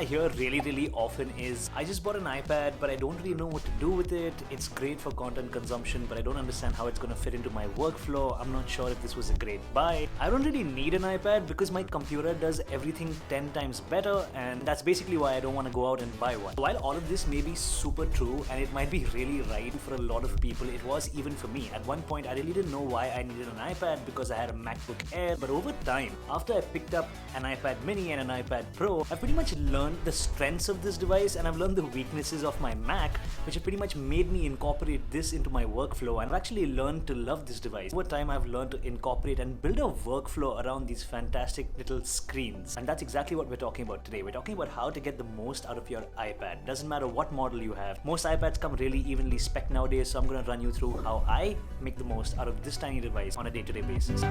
I hear really often is, I just bought an iPad but I don't really know what to do with it. It's great for content consumption but I don't understand how it's going to fit into my workflow. I'm not sure if this was a great buy. I don't really need an iPad because my computer does everything 10 times better, and that's basically why I don't want to go out and buy one. While all of this may be super true and it might be really right for a lot of people, it was even for me. At one point I really didn't know why I needed an iPad because I had a MacBook Air, but over time, after I picked up an iPad mini and an iPad Pro, I've pretty much learned the strengths of this device and I've learned the weaknesses of my Mac, which have pretty much made me incorporate this into my workflow, and I've actually learned to love this device. Over time I've learned to incorporate and build a workflow around these fantastic little screens, and that's exactly what we're talking about today. We're talking about how to get the most out of your iPad. Doesn't matter what model you have. Most iPads come really evenly spec'd nowadays, so I'm going to run you through how I make the most out of this tiny device on a day-to-day basis.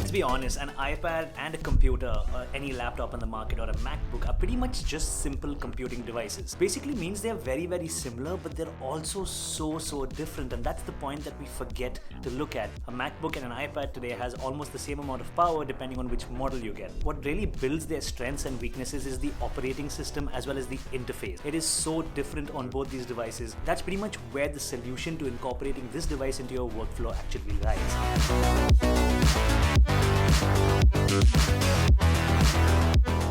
Let's be honest, an iPad and a computer, or any laptop on the market, or a MacBook are pretty much just simple computing devices. Basically means they're very similar, but they're also so different, and that's the point that we forget to look at. A MacBook and an iPad today has almost the same amount of power depending on which model you get. What really builds their strengths and weaknesses is the operating system as well as the interface. It is so different on both these devices. That's pretty much where the solution to incorporating this device into your workflow actually lies.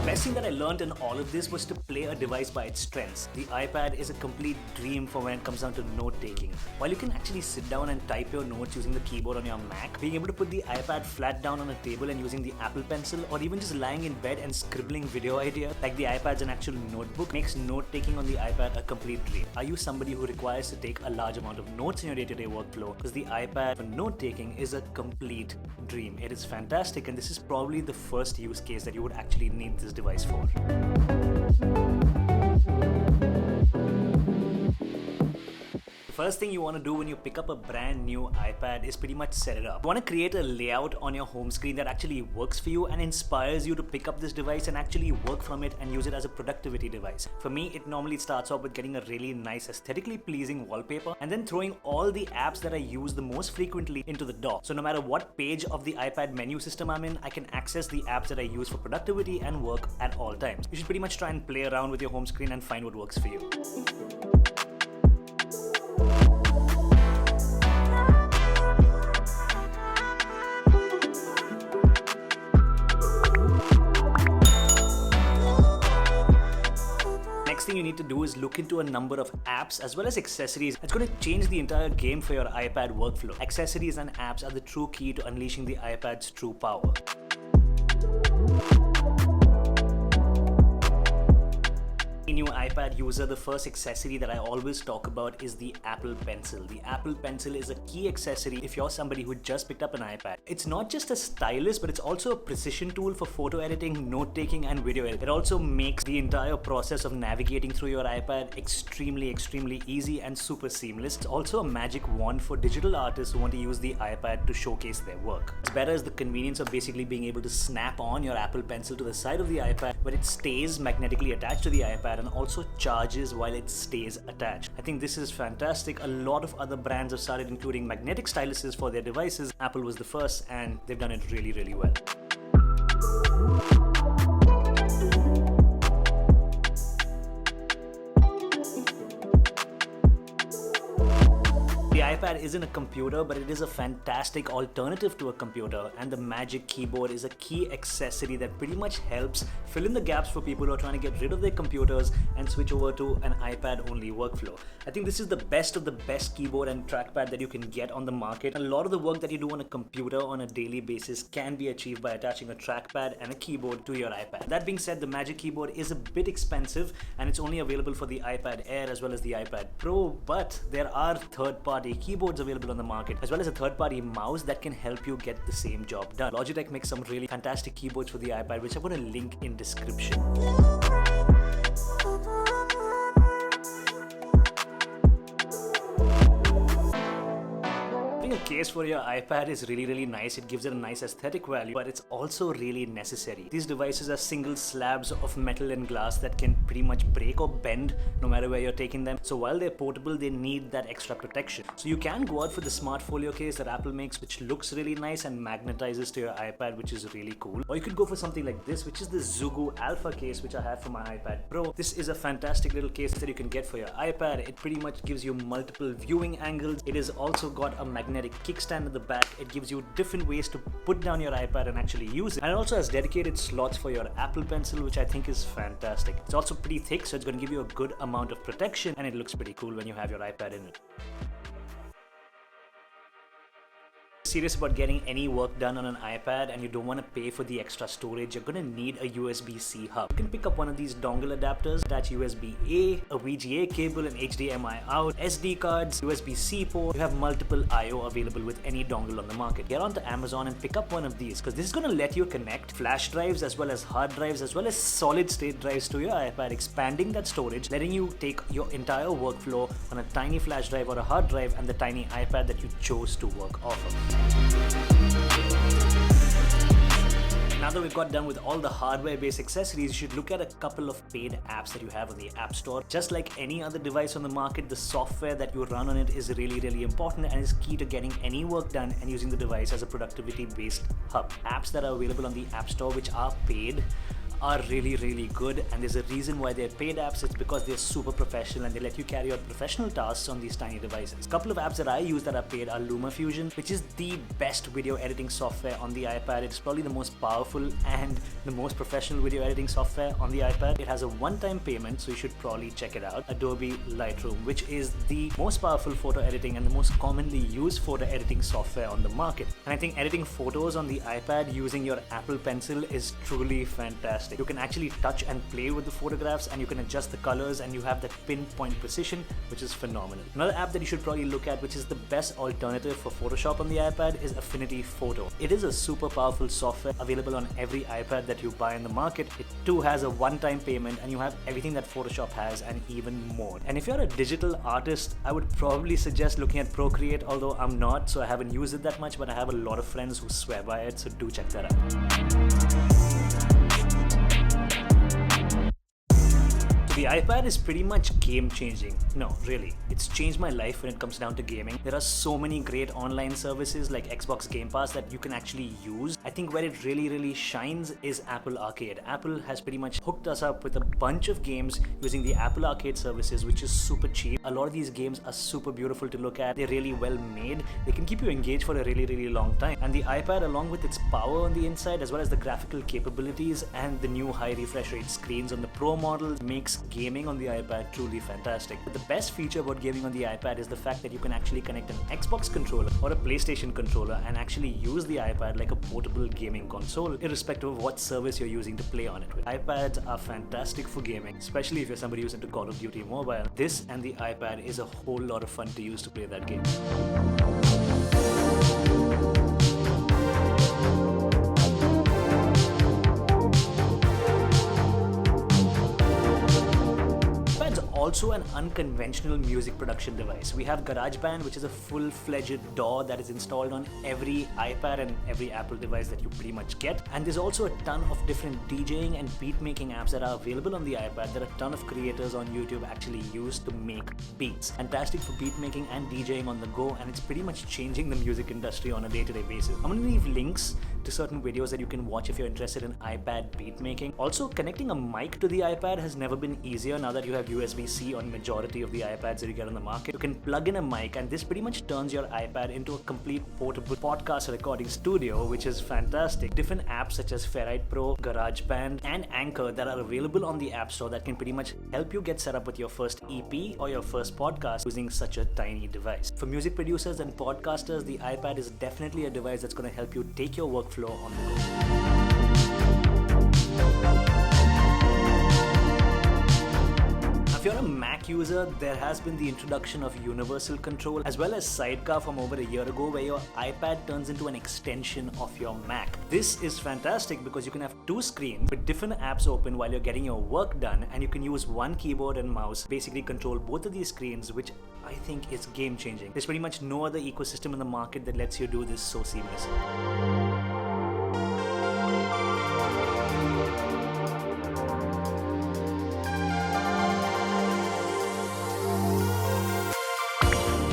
Best thing that I learned in all of this was to play a device by its strengths. The iPad is a complete dream for when it comes down to note-taking. While you can actually sit down and type your notes using the keyboard on your Mac, being able to put the iPad flat down on a table and using the Apple Pencil, or even just lying in bed and scribbling video ideas like the iPad's an actual notebook, makes note-taking on the iPad a complete dream. Are you somebody who requires to take a large amount of notes in your day-to-day workflow? Because the iPad for note-taking is a complete dream. It is fantastic, and this is probably the first use case that you would actually need this device for. First thing you want to do when you pick up a brand new iPad is pretty much set it up. You want to create a layout on your home screen that actually works for you and inspires you to pick up this device and actually work from it and use it as a productivity device. For me, it normally starts off with getting a really nice, aesthetically pleasing wallpaper and then throwing all the apps that I use the most frequently into the dock. So no matter what page of the iPad menu system I'm in, I can access the apps that I use for productivity and work at all times. You should pretty much try and play around with your home screen and find what works for you. Thing you need to do is look into a number of apps as well as accessories. It's going to change the entire game for your iPad workflow. Accessories and apps are the true key to unleashing the iPad's true power. New iPad user, the first accessory that I always talk about is the Apple Pencil. The Apple Pencil is a key accessory if you're somebody who just picked up an iPad. It's not just a stylus, but it's also a precision tool for photo editing, note-taking, and video editing. It also makes the entire process of navigating through your iPad extremely easy and super seamless. It's also a magic wand for digital artists who want to use the iPad to showcase their work. What's better is the convenience of basically being able to snap on your Apple Pencil to the side of the iPad, but it stays magnetically attached to the iPad and also charges while it stays attached. I think this is fantastic. A lot of other brands have started including magnetic styluses for their devices. Apple was the first, and they've done it really well. The iPad isn't a computer, but it is a fantastic alternative to a computer, and the Magic Keyboard is a key accessory that pretty much helps fill in the gaps for people who are trying to get rid of their computers and switch over to an iPad-only workflow. I think this is the best of the best keyboard and trackpad that you can get on the market. A lot of the work that you do on a computer on a daily basis can be achieved by attaching a trackpad and a keyboard to your iPad. That being said, the Magic Keyboard is a bit expensive, and it's only available for the iPad Air as well as the iPad Pro, but there are third-party keyboards available on the market, as well as a third-party mouse that can help you get the same job done. Logitech makes some really fantastic keyboards for the iPad, which I'm going to link in description. case for your iPad is really nice. It gives it a nice aesthetic value, but it's also really necessary. These devices are single slabs of metal and glass that can pretty much break or bend no matter where you're taking them. So while they're portable, they need that extra protection. So you can go out for the smart folio case that Apple makes, which looks really nice and magnetizes to your iPad, which is really cool. Or you could go for something like this, which is the Zugu Alpha case, which I have for my iPad Pro. This is a fantastic little case that you can get for your iPad. It pretty much gives you multiple viewing angles. It has also got a magnetic kickstand at the back. It gives you different ways to put down your iPad and actually use it. And it also has dedicated slots for your Apple Pencil, which I think is fantastic. It's also pretty thick, so it's going to give you a good amount of protection, and it looks pretty cool when you have your iPad in it. Serious about getting any work done on an iPad and you don't want to pay for the extra storage, you're going to need a USB-C hub. You can pick up one of these dongle adapters, attach USB-A, a VGA cable, an HDMI out, SD cards, USB-C port. You have multiple I/O available with any dongle on the market. Get onto Amazon and pick up one of these, because this is going to let you connect flash drives as well as hard drives as well as solid state drives to your iPad, expanding that storage, letting you take your entire workflow on a tiny flash drive or a hard drive and the tiny iPad that you chose to work off of. Now that we've got done with all the hardware-based accessories, you should look at a couple of paid apps that you have on the App Store. Just like any other device on the market, the software that you run on it is really important and is key to getting any work done and using the device as a productivity-based hub. Apps that are available on the App Store which are paid are really good, and there's a reason why they're paid apps. It's because they're super professional and they let you carry out professional tasks on these tiny devices. A couple of apps that I use that are paid are LUMAFUSION, which is the best video editing software on the iPad. It's probably the most powerful and the most professional video editing software on the iPad. It has a one-time payment, so you should probably check it out. Adobe Lightroom, which is the most powerful photo editing and the most commonly used photo editing software on the market. And I think editing photos on the iPad using your Apple Pencil is truly fantastic. You can actually touch and play with the photographs, and you can adjust the colors, and you have that pinpoint precision, which is phenomenal. Another app that you should probably look at, which is the best alternative for Photoshop on the iPad, is Affinity Photo. It is a super powerful software available on every iPad that you buy in the market. It too has a one-time payment, and you have everything that Photoshop has and even more. And if you're a digital artist, I would probably suggest looking at Procreate, although I'm not, so I haven't used it that much, but I have a lot of friends who swear by it, so do check that out. The iPad is pretty much game-changing. No, really. It's changed my life when it comes down to gaming. There are so many great online services like Xbox Game Pass that you can actually use. I think where it really shines is Apple Arcade. Apple has pretty much hooked us up with a bunch of games using the Apple Arcade services, which is super cheap. A lot of these games are super beautiful to look at. They're really well made. They can keep you engaged for a really long time. And the iPad, along with its power on the inside as well as the graphical capabilities and the new high refresh rate screens on the Pro model, makes gaming on the iPad truly fantastic. But the best feature about gaming on the iPad is the fact that you can actually connect an Xbox controller or a PlayStation controller and actually use the iPad like a portable gaming console, irrespective of what service you're using to play on it with. iPads are fantastic for gaming, especially if you're somebody who's into Call of Duty Mobile. This and the iPad is a whole lot of fun to use to play that game. Also an unconventional music production device. We have GarageBand, which is a full-fledged DAW that is installed on every iPad and every Apple device that you pretty much get. And there's also a ton of different DJing and beat-making apps that are available on the iPad that a ton of creators on YouTube actually use to make beats. Fantastic for beat-making and DJing on the go, and it's pretty much changing the music industry on a day-to-day basis. I'm going to leave links to certain videos that you can watch if you're interested in iPad beat-making. Also, connecting a mic to the iPad has never been easier now that you have USB-C on majority of the iPads that you get on the market. You can plug in a mic, and this pretty much turns your iPad into a complete portable podcast recording studio, which is fantastic. Different apps such as Ferrite Pro, GarageBand, and Anchor that are available on the App Store that can pretty much help you get set up with your first EP or your first podcast using such a tiny device. For music producers and podcasters, the iPad is definitely a device that's going to help you take your workflow on the go. If you're a Mac user, there has been the introduction of universal control as well as SIDECAR from over a year ago, where your iPad turns into an extension of your Mac. This is fantastic because you can have two screens with different apps open while you're getting your work done, and you can use one keyboard and mouse, basically control both of these screens, which I think is game changing. There's pretty much no other ecosystem in the market that lets you do this so seamlessly.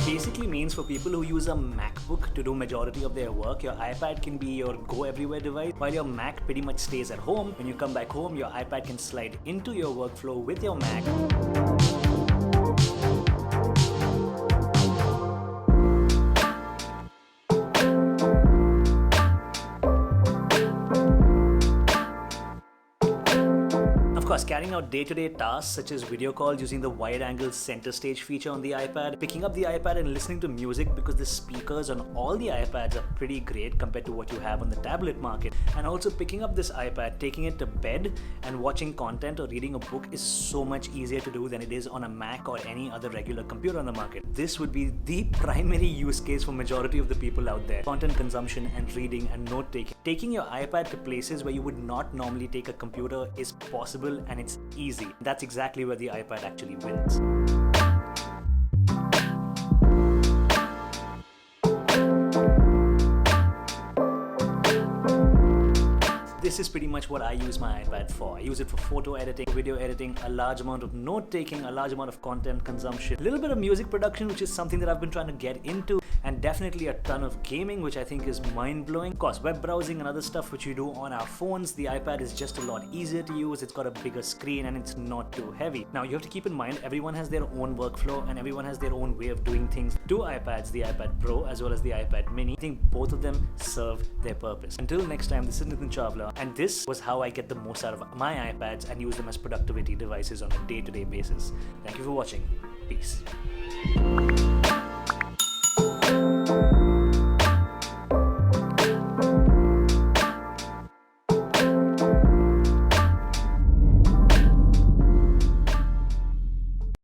Basically means for people who use a MacBook to do majority of their work, your iPad can be your go everywhere device, while your Mac pretty much stays at home. When you come back home, your iPad can slide into your workflow with your Mac. Of course, carrying out day-to-day tasks such as video calls using the wide-angle center stage feature on the iPad, picking up the iPad and listening to music because the speakers on all the iPads are pretty great compared to what you have on the tablet market, and also picking up this iPad, taking it to bed and watching content or reading a book is so much easier to do than it is on a Mac or any other regular computer on the market. This would be the primary use case for majority of the people out there. Content consumption and reading and note-taking. Taking your iPad to places where you would not normally take a computer is possible, and it's easy. That's exactly where the iPad actually wins. This is pretty much what I use my iPad for. I use it for photo editing, video editing, a large amount of note taking, a large amount of content consumption, a little bit of music production, which is something that I've been trying to get into, and definitely a ton of gaming, which I think is mind-blowing. Of course, web browsing and other stuff which we do on our phones, the iPad is just a lot easier to use. It's got a bigger screen and it's not too heavy. Now, you have to keep in mind, everyone has their own workflow and everyone has their own way of doing things. Two iPads, the iPad Pro as well as the iPad Mini, I think both of them serve their purpose. Until next time, this is Nitin Chawla, and this was how I get the most out of my iPads and use them as productivity devices on a day-to-day basis. Thank you for watching. Peace.